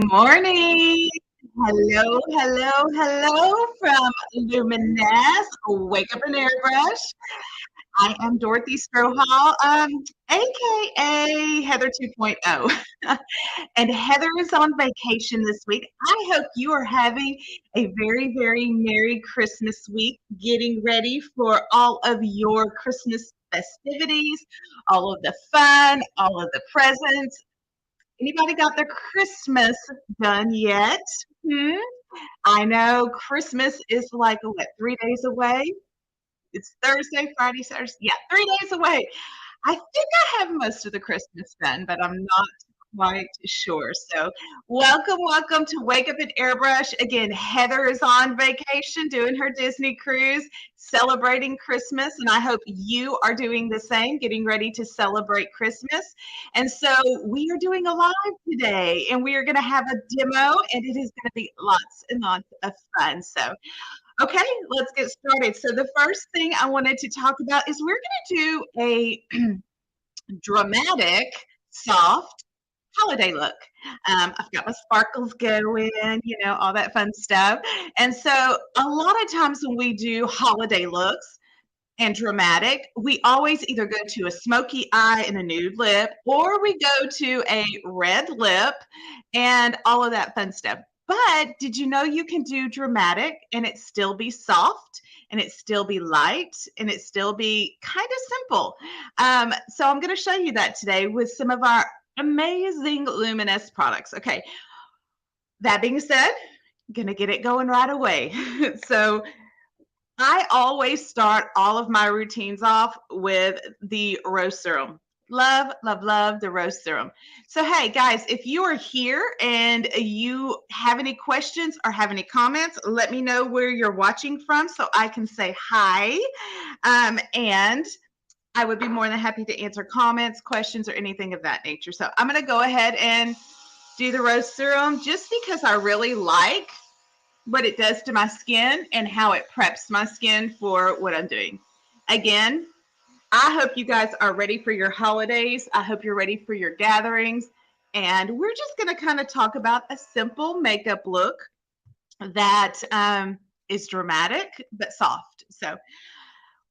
Morning. Hello, hello, hello from Luminess. Wake up and airbrush. I am Dorothy Strohall, aka Heather 2.0. And Heather is on vacation this week. I hope you are having a very, very Merry Christmas week, getting ready for all of your Christmas festivities, all of the fun, all of the presents. Anybody got their Christmas done yet? Hmm? I know Christmas is like what, 3 days away? It's Thursday, Friday, Saturday. Yeah, 3 days away. I think I have most of the Christmas done, but I'm not quite sure. So, welcome to Wake Up and Airbrush. Again, Heather is on vacation doing her Disney cruise, celebrating Christmas, and I hope you are doing the same, getting ready to celebrate Christmas. And so, we are doing a live today, and we are going to have a demo, and it is going to be lots and lots of fun. So, okay, let's get started. So the first thing I wanted to talk about is we're going to do a dramatic, soft holiday look. I've got my sparkles going, all that fun stuff. And so a lot of times when we do holiday looks and dramatic, we always either go to a smoky eye and a nude lip, or we go to a red lip and all of that fun stuff. But did you know you can do dramatic and it still be soft and it still be light and it still be kind of simple? So I'm going to show you that today with some of our amazing Luminous products. Okay, that being said, I'm going to get it going right away. So I always start all of my routines off with the rose serum. Love, love, love the rose serum. So, hey guys, if you are here and you have any questions or have any comments, let me know where you're watching from so I can say hi. And I would be more than happy to answer comments, questions, or anything of that nature. So, I'm going to go ahead and do the rose serum just because I really like what it does to my skin and how it preps my skin for what I'm doing. Again, I hope you guys are ready for your holidays. I hope you're ready for your gatherings. And we're just going to kind of talk about a simple makeup look that is dramatic but soft. So,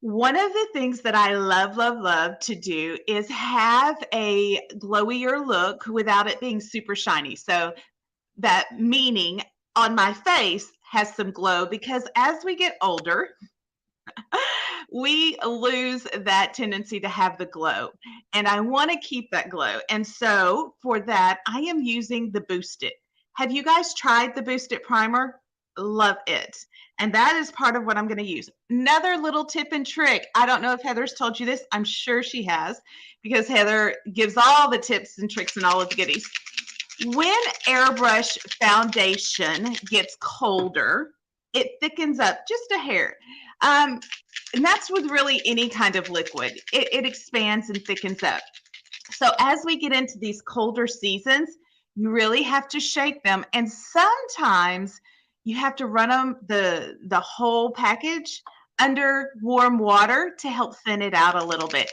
one of the things that I love, love, love to do is have a glowier look without it being super shiny. So, that meaning on my face has some glow because as we get older, we lose that tendency to have the glow. And I want to keep that glow. And so for that, I am using the Boost It. Have you guys tried the Boost It primer? Love it. And that is part of what I'm going to use. Another little tip and trick. I don't know if Heather's told you this. I'm sure she has because Heather gives all the tips and tricks and all of the goodies. When airbrush foundation gets colder, it thickens up just a hair. And that's with really any kind of liquid. It expands and thickens up. So as we get into these colder seasons, you really have to shake them. And sometimes you have to run them the whole package under warm water to help thin it out a little bit.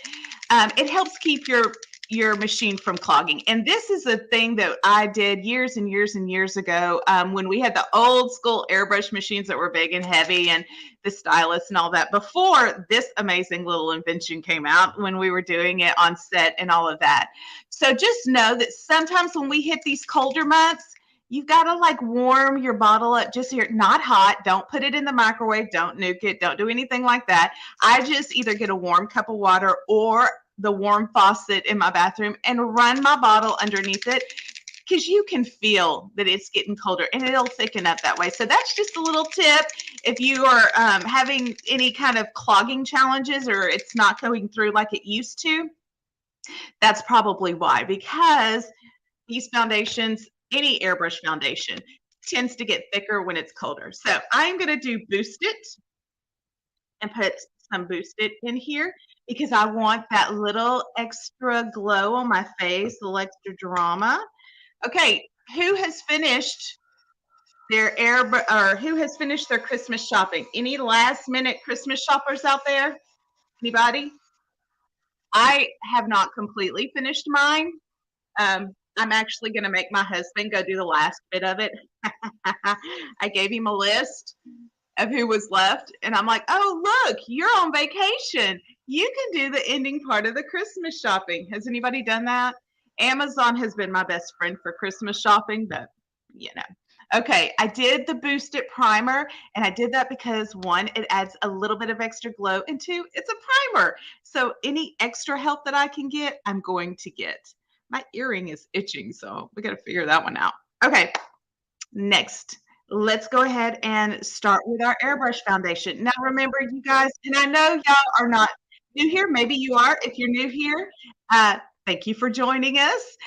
It helps keep your machine from clogging. And this is a thing that I did years and years and years ago when we had the old school airbrush machines that were big and heavy and the stylus and all that before this amazing little invention came out when we were doing it on set and all of that. So just know that sometimes when we hit these colder months, you've got to like warm your bottle up just here, not hot. Don't put it in the microwave. Don't nuke it. Don't do anything like that. I just either get a warm cup of water or the warm faucet in my bathroom and run my bottle underneath it because you can feel that it's getting colder and it'll thicken up that way. So that's just a little tip. If you are having any kind of clogging challenges or it's not going through like it used to, that's probably why, because these foundations, any airbrush foundation, tends to get thicker when it's colder. So I'm going to do Boost It and put some Boost It in here because I want that little extra glow on my face, a little extra drama. Okay, who has finished their or who has finished their Christmas shopping? Any last minute Christmas shoppers out there? Anybody? I have not completely finished mine. I'm actually going to make my husband go do the last bit of it. I gave him a list of who was left, and I'm like, oh, look, you're on vacation. You can do the ending part of the Christmas shopping. Has anybody done that? Amazon has been my best friend for Christmas shopping, but you know. Okay, I did the Boost It primer, and I did that because one, it adds a little bit of extra glow, and two, it's a primer. So any extra help that I can get, I'm going to get. My earring is itching, so we got to figure that one out. Okay, next, let's go ahead and start with our airbrush foundation. Now, remember, you guys, and I know y'all are not new here. Maybe you are. If you're new here, thank you for joining us.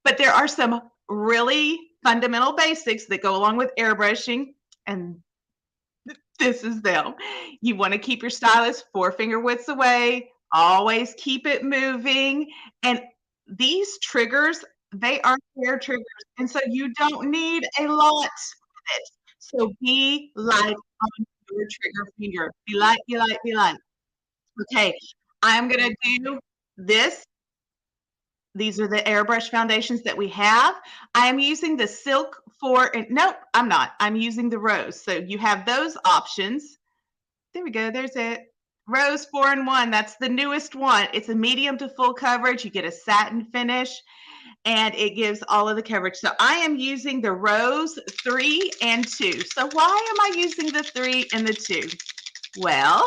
But there are some really fundamental basics that go along with airbrushing, and this is them. You want to keep your stylus 4-finger widths away. Always keep it moving. And these triggers, they are hair triggers. And so you don't need a lot of it. So be light on your trigger finger. Be light, be light, be light. Okay, I'm going to do this. These are the airbrush foundations that we have. I am using the silk for, nope, I'm not. I'm using the rose. So you have those options. There we go. There's it. Rose 4-in-1. That's the newest one. It's a medium to full coverage. You get a satin finish, and it gives all of the coverage. So I am using the Rose 3 and 2. So why am I using the 3 and the 2? Well,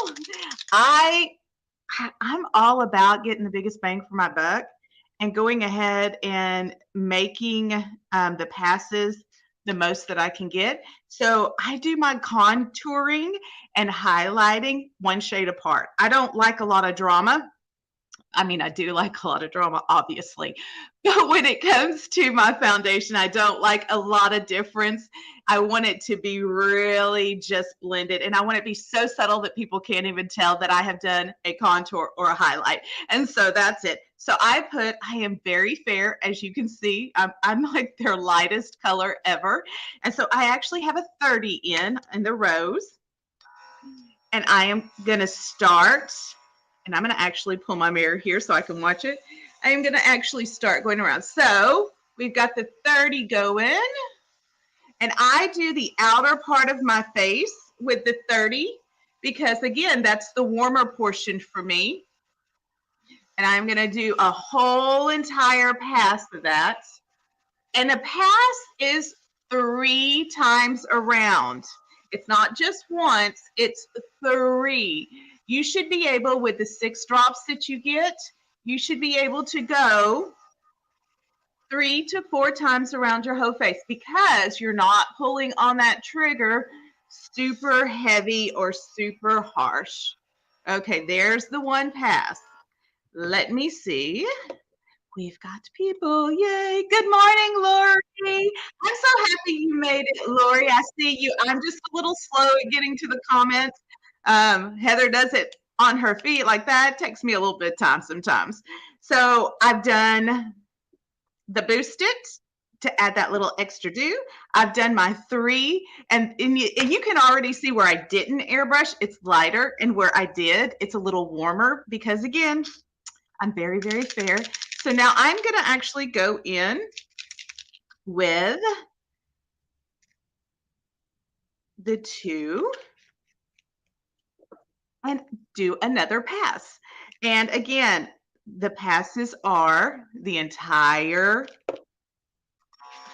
I'm all about getting the biggest bang for my buck and going ahead and making the passes the most that I can get. So I do my contouring and highlighting one shade apart. I don't like a lot of drama. I mean, I do like a lot of drama, obviously. But when it comes to my foundation, I don't like a lot of difference. I want it to be really just blended. And I want it to be so subtle that people can't even tell that I have done a contour or a highlight. And so that's it. So I am very fair, as you can see. I'm like their lightest color ever. And so I actually have a 30 in the rose. And I am going to start, and I'm going to actually pull my mirror here so I can watch it. I am going to actually start going around. So we've got the 30 going, and I do the outer part of my face with the 30 because, again, that's the warmer portion for me. And I'm going to do a whole entire pass of that. And a pass is 3 times around. It's not just once, it's 3. You should be able, with the 6 drops that you get, you should be able to go 3 to 4 times around your whole face because you're not pulling on that trigger super heavy or super harsh. Okay, there's the one pass. Let me see. We've got people. Yay. Good morning, Lori. I'm so happy you made it, Lori. I see you. I'm just a little slow at getting to the comments. Heather does it on her feet like that. It takes me a little bit of time sometimes. So I've done the Boost It to add that little extra dew. I've done my 3, and you can already see where I didn't airbrush. It's lighter, and where I did, it's a little warmer because, again, I'm very, very fair. So now I'm going to actually go in with the 2 and do another pass. And again, the passes are the entire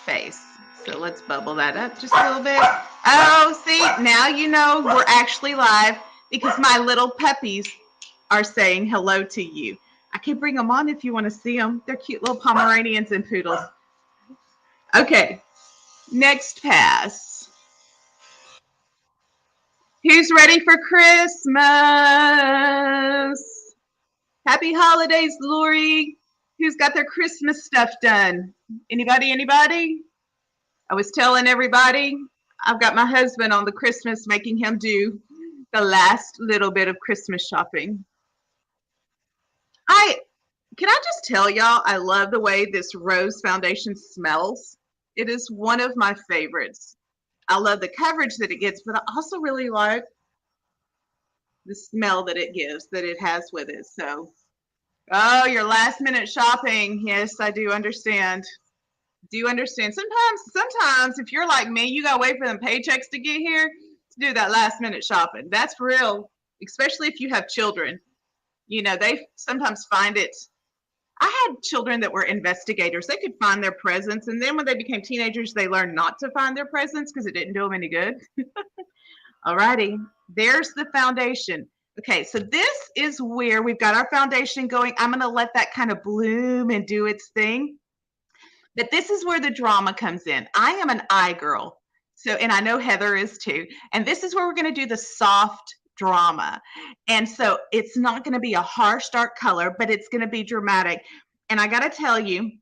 face. So let's bubble that up just a little bit. Oh, see, now you know we're actually live because my little puppies are saying hello to you. I can bring them on if you want to see them. They're cute little Pomeranians and poodles. Okay, next pass. Who's ready for Christmas? Happy holidays, Lori. Who's got their Christmas stuff done? Anybody, anybody? I was telling everybody, I've got my husband on the Christmas, making him do the last little bit of Christmas shopping. Can I just tell y'all, I love the way this rose foundation smells. It is one of my favorites. I love the coverage that it gets, but I also really like the smell that it gives, that it has with it. So, oh, your last minute shopping. Yes, I do understand. Do you understand? Sometimes if you're like me, you gotta wait for them paychecks to get here to do that last minute shopping. That's real, especially if you have children. You know, they sometimes find it. I had children that were investigators. They could find their presents, and then when they became teenagers, they learned not to find their presents because it didn't do them any good. Alrighty, there's the foundation. Okay, so this is where we've got our foundation going. I'm gonna let that kind of bloom and do its thing. But this is where the drama comes in. I am an eye girl. So, and I know Heather is too. And this is where we're going to do the soft drama. And so it's not going to be a harsh, dark color, but it's going to be dramatic. And I got to tell you,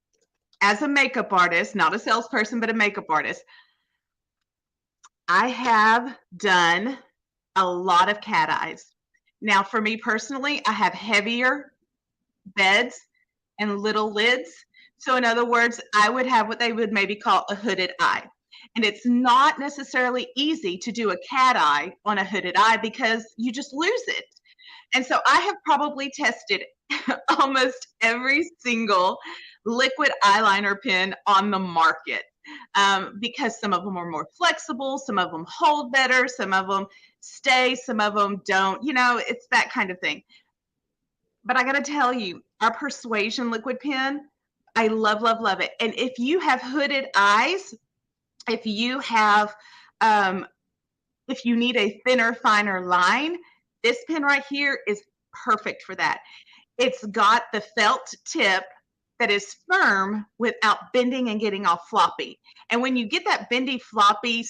as a makeup artist, not a salesperson, but a makeup artist, I have done a lot of cat eyes. Now, for me personally, I have heavier beds and little lids. So in other words, I would have what they would maybe call a hooded eye. And it's not necessarily easy to do a cat eye on a hooded eye because you just lose it. And so I have probably tested almost every single liquid eyeliner pen on the market because some of them are more flexible, some of them hold better, some of them stay, some of them don't. You know, it's that kind of thing. But I got to tell you, our Persuasion liquid pen, I love, love, love it. And if you have hooded eyes, if you have, if you need a thinner, finer line, this pen right here is perfect for that. It's got the felt tip that is firm without bending and getting all floppy. And when you get that bendy, floppy,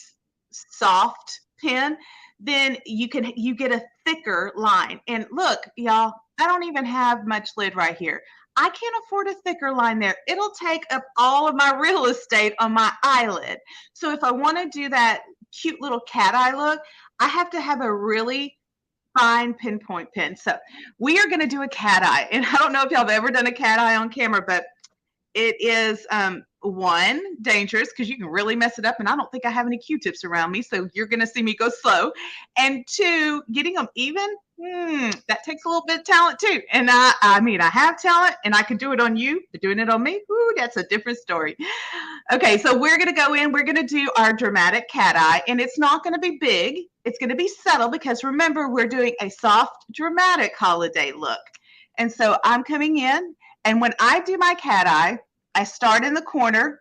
soft pen, then you get a thicker line. And look, y'all, I don't even have much lid right here. I can't afford a thicker line there. It'll take up all of my real estate on my eyelid. So if I want to do that cute little cat eye look, I have to have a really fine pinpoint pen. So we are going to do a cat eye. And I don't know if y'all have ever done a cat eye on camera, but it is one, dangerous because you can really mess it up. And I don't think I have any Q-tips around me. So you're going to see me go slow. And two, getting them even, that takes a little bit of talent too. And I mean, I have talent and I can do it on you, but doing it on me, that's a different story. Okay, so we're going to go in, we're going to do our dramatic cat eye, and it's not going to be big. It's going to be subtle because remember, we're doing a soft, dramatic holiday look. And so I'm coming in, and when I do my cat eye, I start in the corner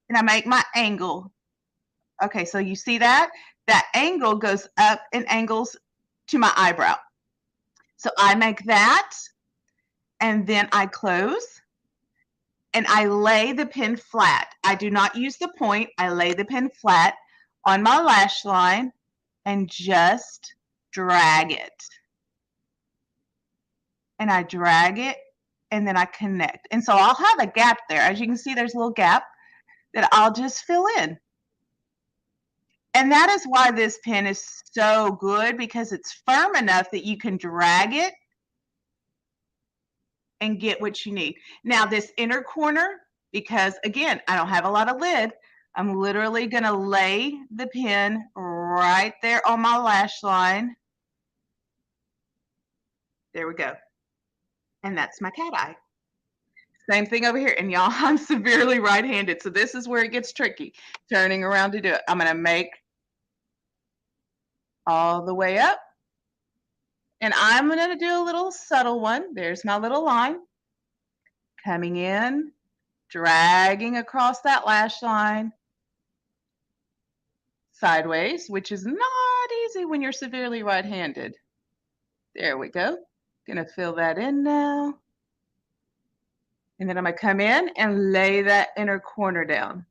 and I make my angle. Okay, so you see that? That angle goes up and angles to my eyebrow. So I make that, and then I close, and I lay the pen flat. I do not use the point. I lay the pen flat on my lash line and just drag it. And I drag it, and then I connect. And so I'll have a gap there. As you can see, there's a little gap that I'll just fill in. And that is why this pen is so good, because it's firm enough that you can drag it and get what you need. Now this inner corner, because again, I don't have a lot of lid, I'm literally going to lay the pen right there on my lash line. There we go. And that's my cat eye. Same thing over here. And y'all, I'm severely right-handed, so this is where it gets tricky, turning around to do it. I'm going to make all the way up. And I'm going to do a little subtle one. There's my little line. Coming in, dragging across that lash line. Sideways, which is not easy when you're severely right-handed. There we go. Going to fill that in now. And then I'm going to come in and lay that inner corner down.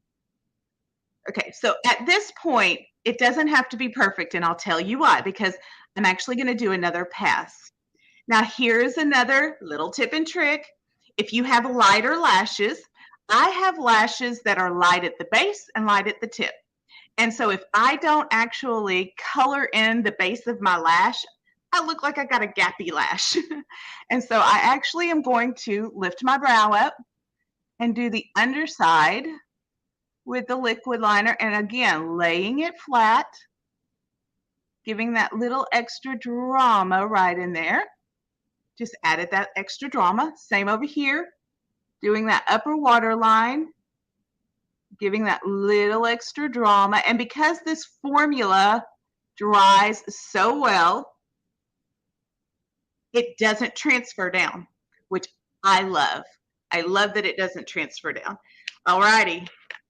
Okay, so at this point, it doesn't have to be perfect, and I'll tell you why, because I'm actually going to do another pass. Now, here's another little tip and trick. If you have lighter lashes, I have lashes that are light at the base and light at the tip. And so if I don't actually color in the base of my lash, I look like I got a gappy lash. And so I actually am going to lift my brow up and do the underside with the liquid liner, and again, laying it flat, giving that little extra drama right in there. Just added that extra drama. Same over here, doing that upper waterline, giving that little extra drama. And because this formula dries so well, it doesn't transfer down, which I love. I love that it doesn't transfer down. All righty.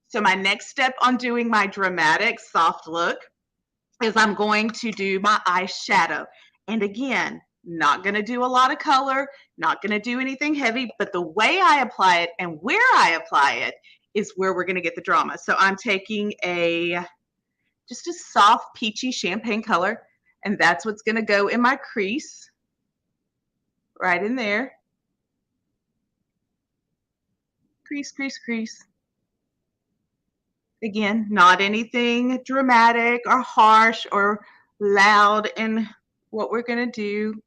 So my next step on doing my dramatic soft look is I'm going to do my eyeshadow. And again, not going to do a lot of color, not going to do anything heavy, but the way I apply it and where I apply it is where we're going to get the drama. So I'm taking just a soft peachy champagne color, and that's what's going to go in my crease right in there. Crease, crease, crease. Again, not anything dramatic or harsh or loud in what we're going to do.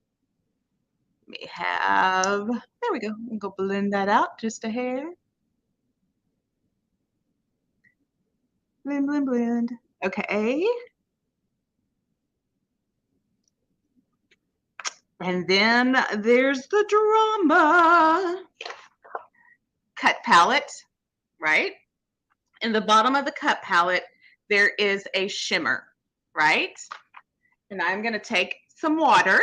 We have, there we go. We'll go blend that out just a hair. Blend, blend, blend. Okay. And then there's the drama. Cut palette, right? In the bottom of the cut palette, there is a shimmer, right? And I'm going to take some water,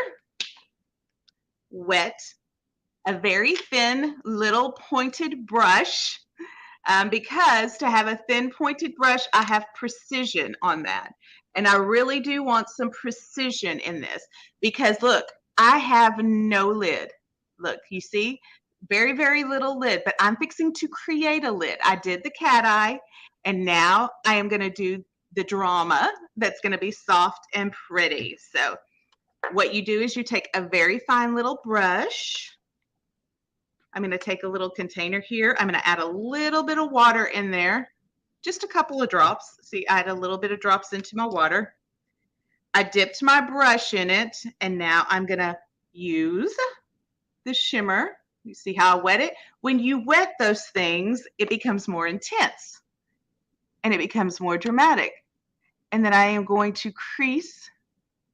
wet, a very thin little pointed brush, because to have a thin pointed brush, I have precision on that. And I really do want some precision in this because look, I have no lid. Look, you see, very, very little lid, but I'm fixing to create a lid. I did the cat eye, and now I am going to do the drama that's going to be soft and pretty. So what you do is you take a very fine little brush. I'm going to take a little container here. I'm going to add a little bit of water in there, just a couple of drops. See, I add a little bit of drops into my water. I dipped my brush in it, and now I'm going to use the shimmer. You see how I wet it? When you wet those things, it becomes more intense, and it becomes more dramatic. And then I am going to crease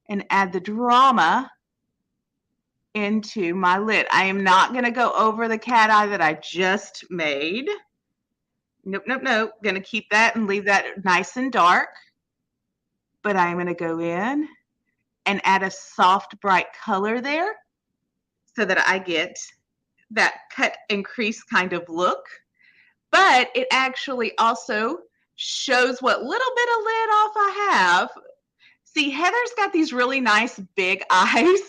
and add the drama into my lid. I am not going to go over the cat eye that I just made. Nope, nope, nope. Going to keep that and leave that nice and dark. But I'm going to go in and add a soft, bright color there so that I get that cut and crease kind of look. But it actually also shows what little bit of lid off I have. See, Heather's got these really nice big eyes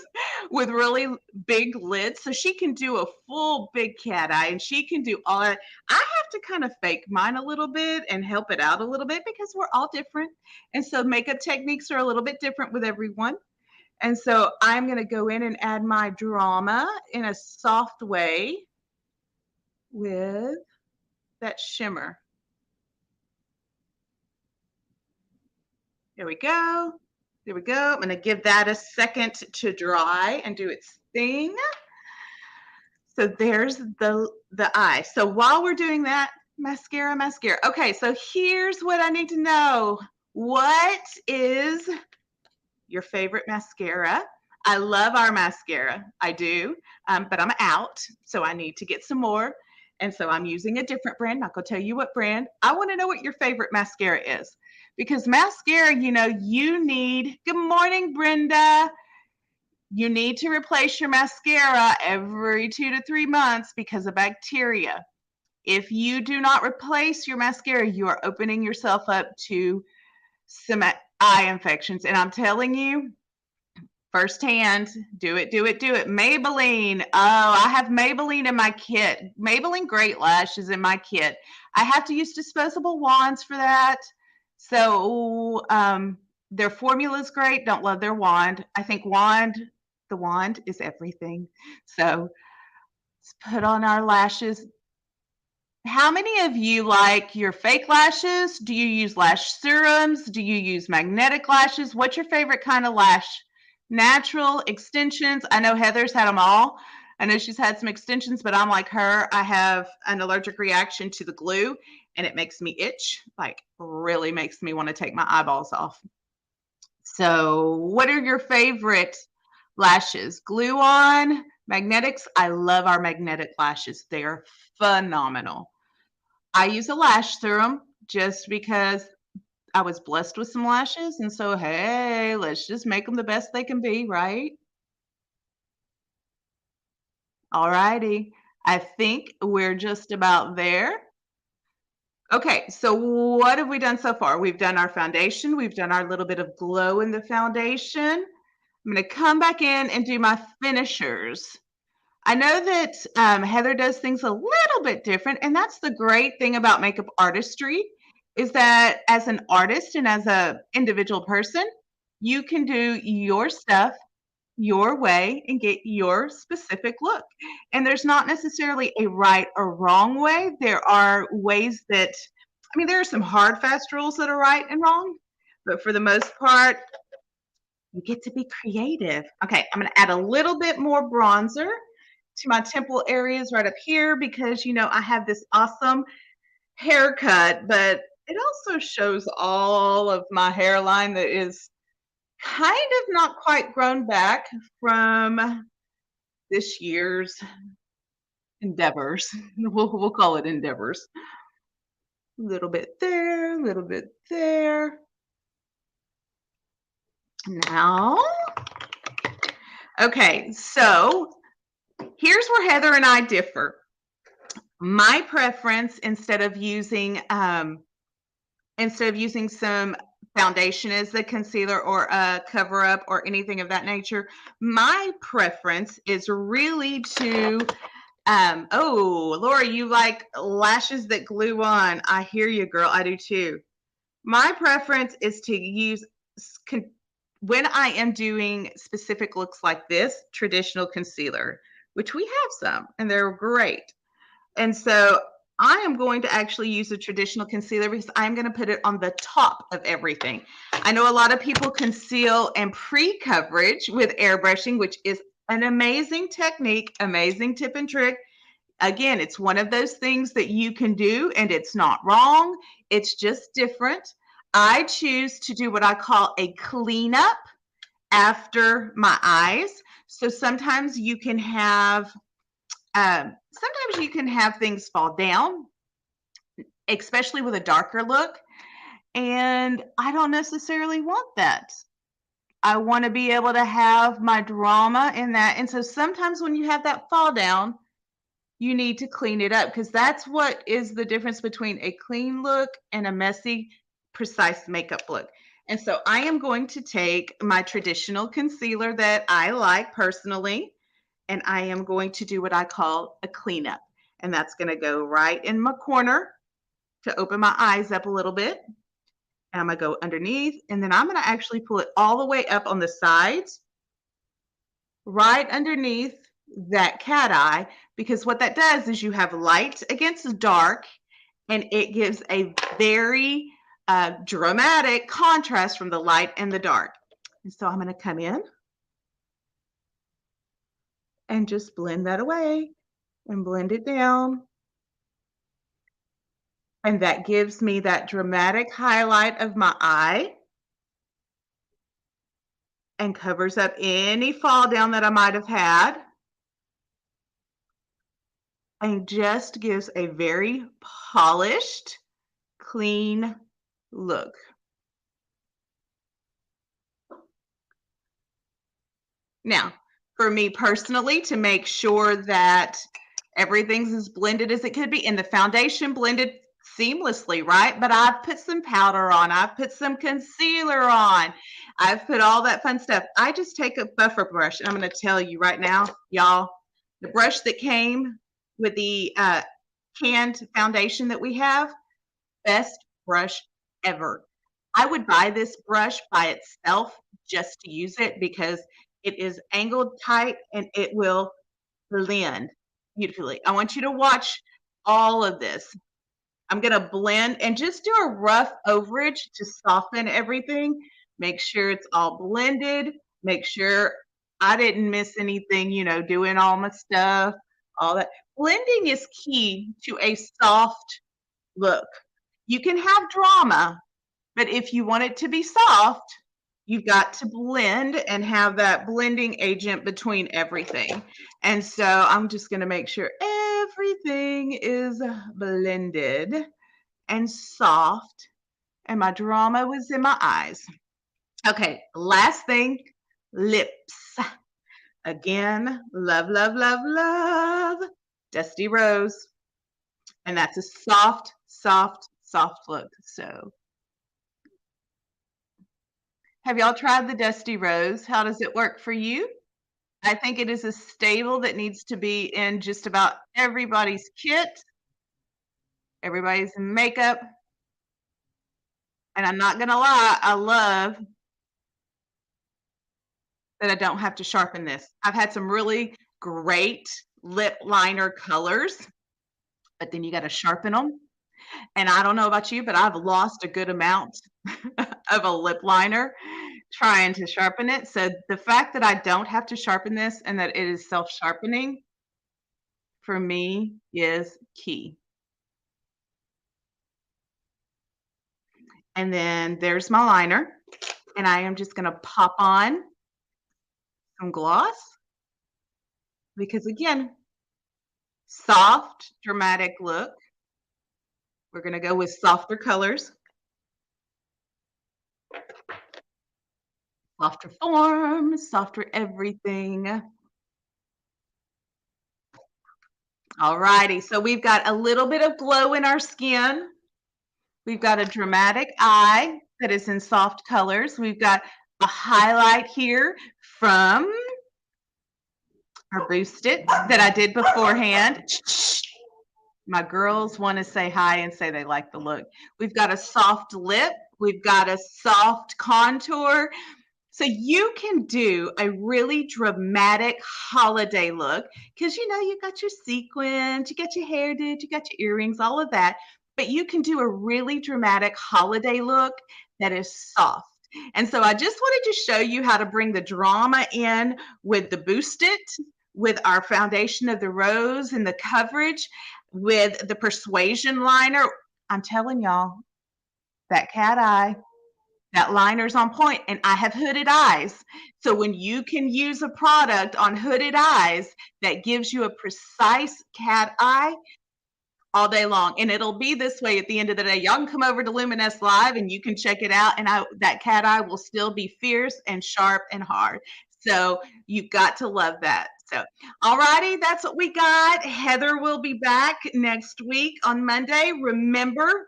with really big lids, so she can do a full big cat eye, and she can do all that. I have to kind of fake mine a little bit and help it out a little bit because we're all different, and so makeup techniques are a little bit different with everyone. And so I'm going to go in and add my drama in a soft way with that shimmer. There we go. There we go. I'm going to give that a second to dry and do its thing. So there's the eye. So while we're doing that, mascara. Okay, so here's what I need to know. What is your favorite mascara? I love our mascara. I do, but I'm out, so I need to get some more. And so I'm using a different brand. Not going to tell you what brand. I want to know what your favorite mascara is. Because mascara, you know, you need, good morning, Brenda. You need to replace your mascara every 2 to 3 months because of bacteria. If you do not replace your mascara, you are opening yourself up to some eye infections. And I'm telling you, firsthand, do it, do it, do it. Maybelline. Oh, I have Maybelline in my kit. Maybelline Great Lash is in my kit. I have to use disposable wands for that. So their formula is great. Don't love their wand. I think the wand is everything. So let's put on our lashes. How many of you like your fake lashes? Do you use lash serums? Do you use magnetic lashes? What's your favorite kind of lash? Natural, extensions? I know Heather's had them all. I know she's had some extensions, but I'm like her. I have an allergic reaction to the glue, and it makes me itch, like really makes me want to take my eyeballs off. So what are your favorite lashes? Glue on, magnetics? I love our magnetic lashes. They are phenomenal. I use a lash serum just because I was blessed with some lashes, and so, hey, let's just make them the best they can be, right? Alrighty. I think we're just about there. Okay, so what have we done so far? We've done our foundation. We've done our little bit of glow in the foundation. I'm going to come back in and do my finishers. I know that Heather does things a little bit different, and that's the great thing about makeup artistry is that as an artist and as a individual person, you can do your stuff your way and get your specific look. And there's not necessarily a right or wrong way. There are ways that, I mean, there are some hard, fast rules that are right and wrong, but for the most part, you get to be creative. Okay, I'm going to add a little bit more bronzer to my temple areas right up here because, you know, I have this awesome haircut, but it also shows all of my hairline that is kind of not quite grown back from this year's endeavors. We'll call it endeavors. A little bit there, a little bit there. Now, okay, so here's where Heather and I differ. My preference, instead of using some foundation as the concealer or a cover up or anything of that nature, my preference is really to oh, Laura, you like lashes that glue on. I hear you, girl. I do too. My preference is to use when I am doing specific looks like this, traditional concealer, which we have some and they're great. And so I am going to actually use a traditional concealer because I'm going to put it on the top of everything. I know a lot of people conceal and pre-coverage with airbrushing, which is an amazing technique, amazing tip and trick. Again, it's one of those things that you can do and it's not wrong. It's just different. I choose to do what I call a cleanup after my eyes. So sometimes you can have things fall down, especially with a darker look. And I don't necessarily want that. I want to be able to have my drama in that. And so sometimes when you have that fall down, you need to clean it up because that's what is the difference between a clean look and a messy, precise makeup look. And so I am going to take my traditional concealer that I like personally, and I am going to do what I call a cleanup. And that's going to go right in my corner to open my eyes up a little bit. And I'm going to go underneath, and then I'm going to actually pull it all the way up on the sides, right underneath that cat eye, because what that does is you have light against dark, and it gives a very dramatic contrast from the light and the dark. And so I'm going to come in and just blend that away and blend it down. And that gives me that dramatic highlight of my eye and covers up any fall down that I might have had. And just gives a very polished, clean look. Now, for me personally, to make sure that everything's as blended as it could be, and the foundation blended seamlessly, right? But I've put some powder on, I've put some concealer on, I've put all that fun stuff. I just take a buffer brush, and I'm going to tell you right now, y'all, the brush that came with the canned foundation that we have, best brush ever. I would buy this brush by itself just to use it because it is angled tight and it will blend beautifully. I want you to watch all of this. I'm going to blend and just do a rough overage to soften everything. Make sure it's all blended. Make sure I didn't miss anything, you know, doing all my stuff, all that. Blending is key to a soft look. You can have drama, but if you want it to be soft, you've got to blend and have that blending agent between everything. And so I'm just going to make sure everything is blended. and soft, and my drama was in my eyes. Okay, last thing, lips. Again, love, love, love, love Dusty Rose. And that's a soft, soft, soft look. So, have y'all tried the Dusty Rose? How does it work for you? I think it is a staple that needs to be in just about everybody's kit, everybody's makeup. And I'm not gonna lie, I love that I don't have to sharpen this. I've had some really great lip liner colors, but then you got to sharpen them. And I don't know about you, but I've lost a good amount of a lip liner trying to sharpen it. So the fact that I don't have to sharpen this and that it is self sharpening for me is key. And then there's my liner. And I am just going to pop on some gloss because, again, soft, dramatic look. We're going to go with softer colors, softer form, softer everything. All righty, so we've got a little bit of glow in our skin. We've got a dramatic eye that is in soft colors. We've got a highlight here from our Boost It that I did beforehand. My girls want to say hi and say they like the look. We've got a soft lip. We've got a soft contour. So you can do a really dramatic holiday look because you got your sequins, you got your hair did, you got your earrings, all of that. But you can do a really dramatic holiday look that is soft. And so I just wanted to show you how to bring the drama in with the Boost It, with our foundation of the rose and the coverage, with the Persuasion liner. I'm telling y'all, that cat eye, that liner's on point, and I have hooded eyes. So when you can use a product on hooded eyes that gives you a precise cat eye all day long, and it'll be this way at the end of the day. Y'all can come over to Luminess Live and you can check it out, and that cat eye will still be fierce and sharp and hard. So you've got to love that. So, all righty, that's what we got. Heather will be back next week on Monday. Remember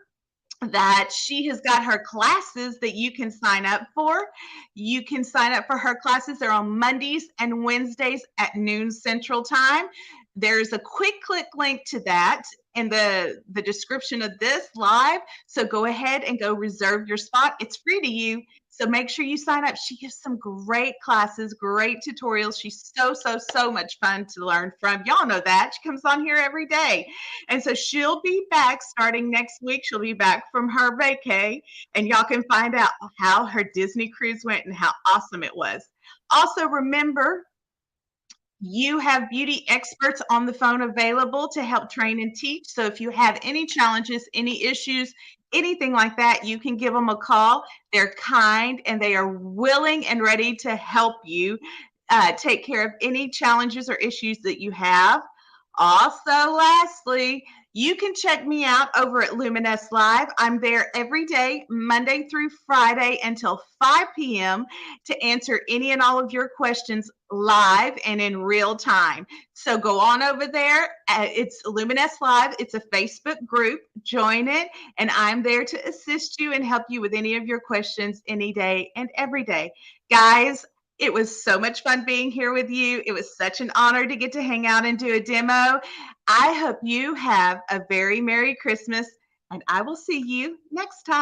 that she has got her classes that you can sign up for. You can sign up for her classes. They're on Mondays and Wednesdays at noon Central Time. There's a quick click link to that in the description of this live. So go ahead and go reserve your spot. It's free to you. So make sure you sign up. She gives some great classes, great tutorials. She's so much fun to learn from. Y'all know that. She comes on here every day. And so she'll be back starting next week. She'll be back from her vacay, and y'all can find out how her Disney cruise went and how awesome it was. Also, remember, you have beauty experts on the phone available to help train and teach. So if you have any challenges, any issues, anything like that, you can give them a call. They're kind and they are willing and ready to help you take care of any challenges or issues that you have. Also, lastly, you can check me out over at Luminess Live. I'm there every day, Monday through Friday until 5 p.m. to answer any and all of your questions live and in real time. So go on over there. It's Luminess Live. It's a Facebook group. Join it, and I'm there to assist you and help you with any of your questions any day and every day. Guys, it was so much fun being here with you. It was such an honor to get to hang out and do a demo. I hope you have a very Merry Christmas, and I will see you next time.